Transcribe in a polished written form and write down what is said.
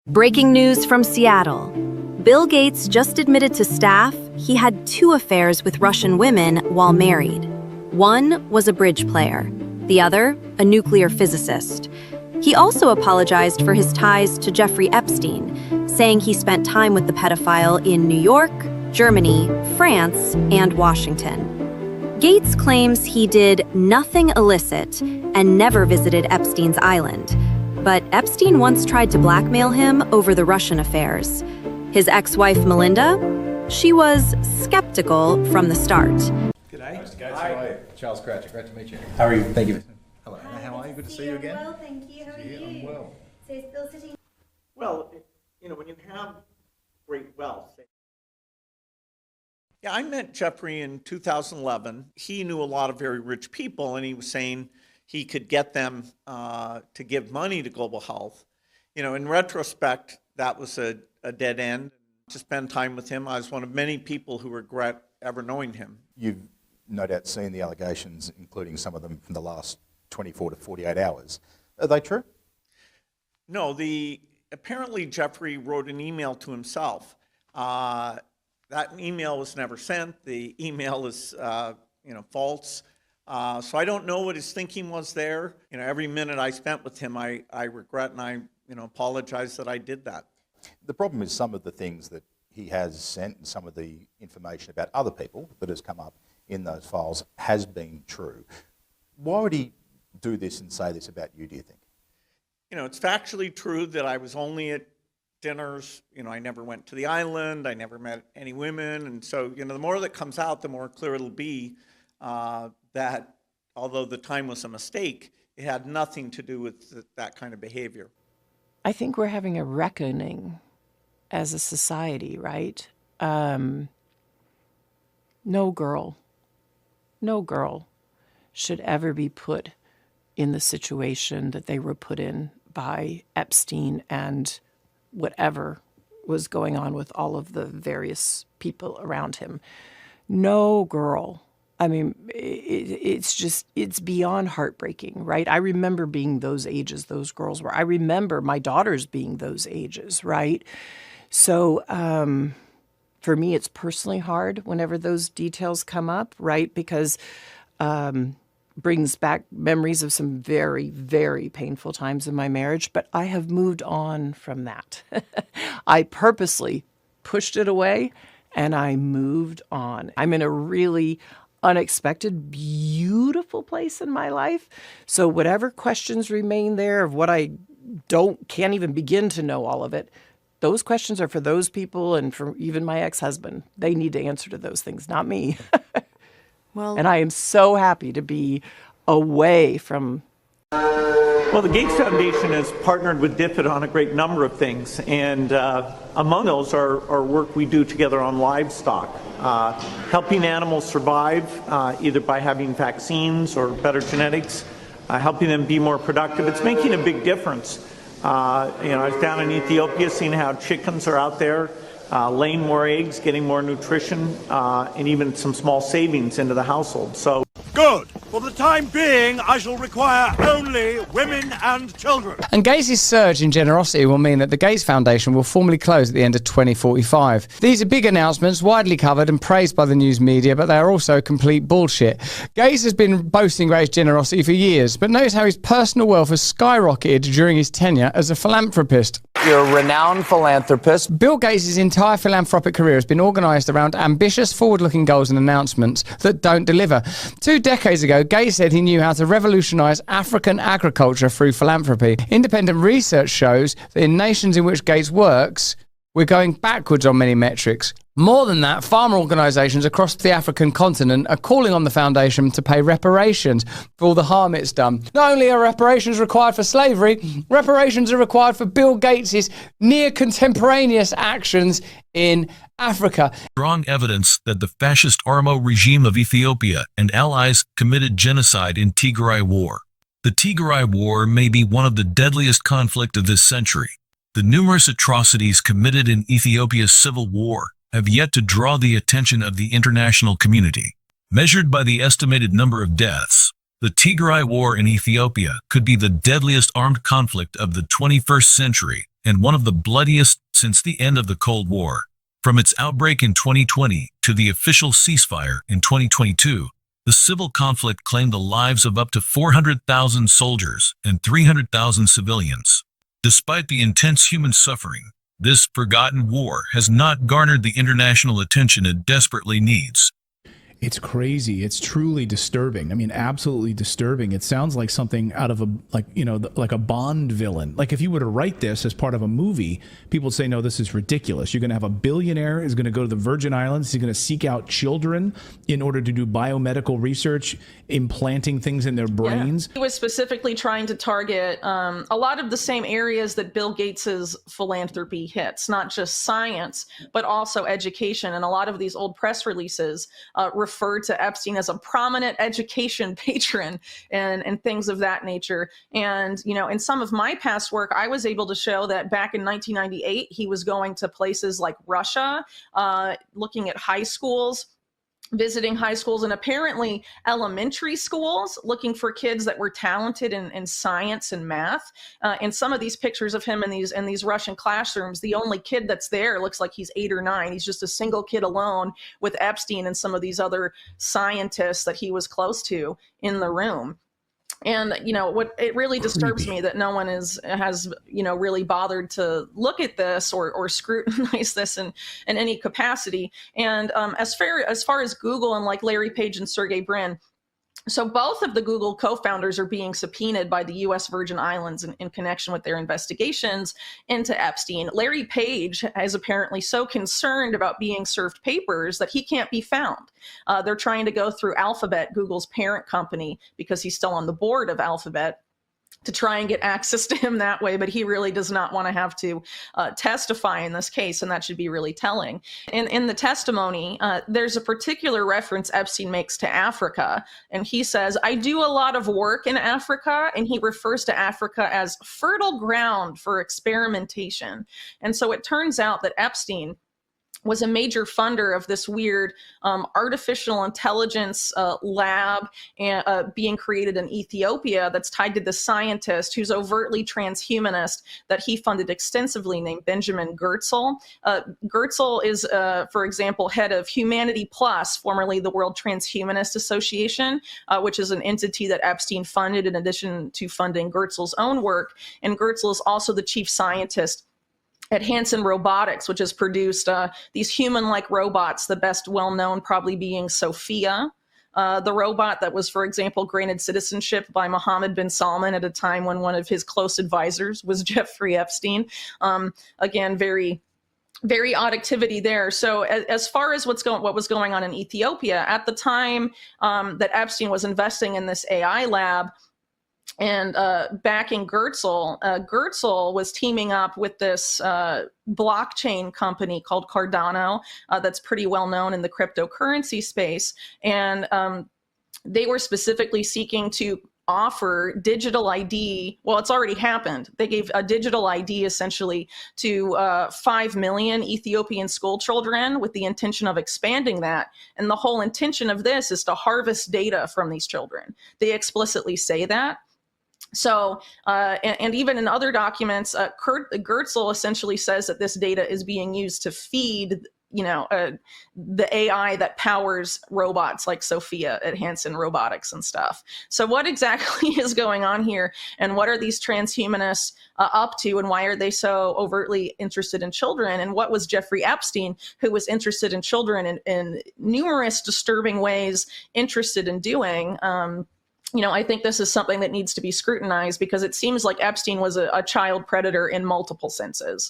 Breaking news from Seattle. Bill Gates just admitted to staff he had 2 affairs with Russian women while married. One was a bridge player, the other, a nuclear physicist. He also apologized for his ties to Jeffrey Epstein, saying he spent time with the pedophile in New York, Germany, France, and Washington. Gates claims he did nothing illicit and never visited Epstein's island. But Epstein once tried to blackmail him over the Russian affairs. His ex-wife, Melinda, she was skeptical from the start. G'day. Mr. Gates, how are you? Charles Cratchit, great to meet you. How are you? Thank you. Hello, how are you? Good to see you again. Well, thank you. How are you? I'm well. So is Bill sitting? Well, when you have great wealth. Yeah, I met Jeffrey in 2011. He knew a lot of very rich people, and he was saying he could get them to give money to global health. In retrospect, that was a dead end. To spend time with him, I was one of many people who regret ever knowing him. You've no doubt seen the allegations, including some of them from the last 24 to 48 hours. Are they true? No, apparently Jeffrey wrote an email to himself. That email was never sent. The email is, false. So I don't know what his thinking was there. Every minute I spent with him, I regret and I, apologize that I did that. The problem is some of the things that he has sent and some of the information about other people that has come up in those files has been true. Why would he do this and say this about you, do you think? It's factually true that I was only at dinners. I never went to the island. I never met any women. And so, the more that comes out, the more clear it'll be that although the time was a mistake, it had nothing to do with that kind of behavior. I think we're having a reckoning as a society, right? No girl should ever be put in the situation that they were put in by Epstein and whatever was going on with all of the various people around him. No girl. I mean, it's beyond heartbreaking, right? I remember being those ages those girls were. I remember my daughters being those ages, right? So for me, it's personally hard whenever those details come up, right? Because brings back memories of some very, very painful times in my marriage. But I have moved on from that. I purposely pushed it away and I moved on. I'm in a really unexpected, beautiful place in my life. So whatever questions remain there of what I can't even begin to know all of it, those questions are for those people and for even my ex-husband. They need to answer to those things, not me. And I am so happy to be away from. Well, the Gates Foundation has partnered with DFID on a great number of things, and among those are work we do together on livestock, helping animals survive either by having vaccines or better genetics, helping them be more productive. It's making a big difference. I was down in Ethiopia seeing how chickens are out there laying more eggs, getting more nutrition, and even some small savings into the household. So. Good. For the time being, I shall require only women and children. And Gates' surge in generosity will mean that the Gates Foundation will formally close at the end of 2045. These are big announcements, widely covered and praised by the news media, but they are also complete bullshit. Gates has been boasting great generosity for years, but notice how his personal wealth has skyrocketed during his tenure as a philanthropist. You're a renowned philanthropist. Bill Gates' entire philanthropic career has been organised around ambitious, forward-looking goals and announcements that don't deliver. 2 decades ago, Gates said he knew how to revolutionise African agriculture through philanthropy. Independent research shows that in nations in which Gates works, we're going backwards on many metrics. More than that, farmer organisations across the African continent are calling on the foundation to pay reparations for all the harm it's done. Not only are reparations required for slavery, reparations are required for Bill Gates' near contemporaneous actions in Africa. Strong evidence that the fascist Oromo regime of Ethiopia and allies committed genocide in Tigray War. The Tigray War may be one of the deadliest conflicts of this century. The numerous atrocities committed in Ethiopia's civil war have yet to draw the attention of the international community. Measured by the estimated number of deaths, the Tigray War in Ethiopia could be the deadliest armed conflict of the 21st century, and one of the bloodiest since the end of the Cold War. From its outbreak in 2020 to the official ceasefire in 2022, the civil conflict claimed the lives of up to 400,000 soldiers and 300,000 civilians. Despite the intense human suffering, this forgotten war has not garnered the international attention it desperately needs. It's crazy. It's truly disturbing. I mean, absolutely disturbing. It sounds like something out of a, like a Bond villain. Like if you were to write this as part of a movie, people would say, no, this is ridiculous. You're going to have a billionaire who's going to go to the Virgin Islands. He's going to seek out children in order to do biomedical research, implanting things in their brains. Yeah. He was specifically trying to target a lot of the same areas that Bill Gates's philanthropy hits, not just science, but also education. And a lot of these old press releases referred to Epstein as a prominent education patron and things of that nature. And, you know, in some of my past work, I was able to show that back in 1998, he was going to places like Russia, looking at high schools, visiting high schools and apparently elementary schools, looking for kids that were talented in science and math. In some of these pictures of him in these Russian classrooms, the only kid that's there looks like he's 8 or 9. He's just a single kid alone with Epstein and some of these other scientists that he was close to in the room. And, you know, what it really disturbs me that no one has, you know, really bothered to look at this or scrutinize this in any capacity. And as far as Google and like Larry Page and Sergey Brin, so both of the Google co-founders are being subpoenaed by the U.S. Virgin Islands in connection with their investigations into Epstein. Larry Page is apparently so concerned about being served papers that he can't be found. They're trying to go through Alphabet, Google's parent company, because he's still on the board of Alphabet, to try and get access to him that way, but he really does not want to have to testify in this case, and that should be really telling. In the testimony, there's a particular reference Epstein makes to Africa, and he says, I do a lot of work in Africa, and he refers to Africa as fertile ground for experimentation. And so it turns out that Epstein was a major funder of this weird artificial intelligence lab being created in Ethiopia that's tied to the scientist who's overtly transhumanist that he funded extensively named Benjamin Goertzel. Goertzel is, for example, head of Humanity Plus, formerly the World Transhumanist Association, which is an entity that Epstein funded in addition to funding Goertzel's own work. And Goertzel is also the chief scientist at Hanson Robotics, which has produced these human-like robots, the best well-known probably being Sophia, the robot that was, for example, granted citizenship by Mohammed bin Salman at a time when one of his close advisors was Jeffrey Epstein. Again, very, very odd activity there. So as far as what was going on in Ethiopia, at the time that Epstein was investing in this AI lab, and backing Goertzel, Goertzel was teaming up with this blockchain company called Cardano that's pretty well known in the cryptocurrency space. And they were specifically seeking to offer digital ID. Well, it's already happened. They gave a digital ID essentially to 5 million Ethiopian school children with the intention of expanding that. And the whole intention of this is to harvest data from these children. They explicitly say that. So, and even in other documents, Goertzel essentially says that this data is being used to feed, you know, the AI that powers robots like Sophia at Hanson Robotics and stuff. So what exactly is going on here, and what are these transhumanists up to, and why are they so overtly interested in children? And what was Jeffrey Epstein, who was interested in children in numerous disturbing ways, interested in doing? You know, I think this is something that needs to be scrutinized because it seems like Epstein was a child predator in multiple senses.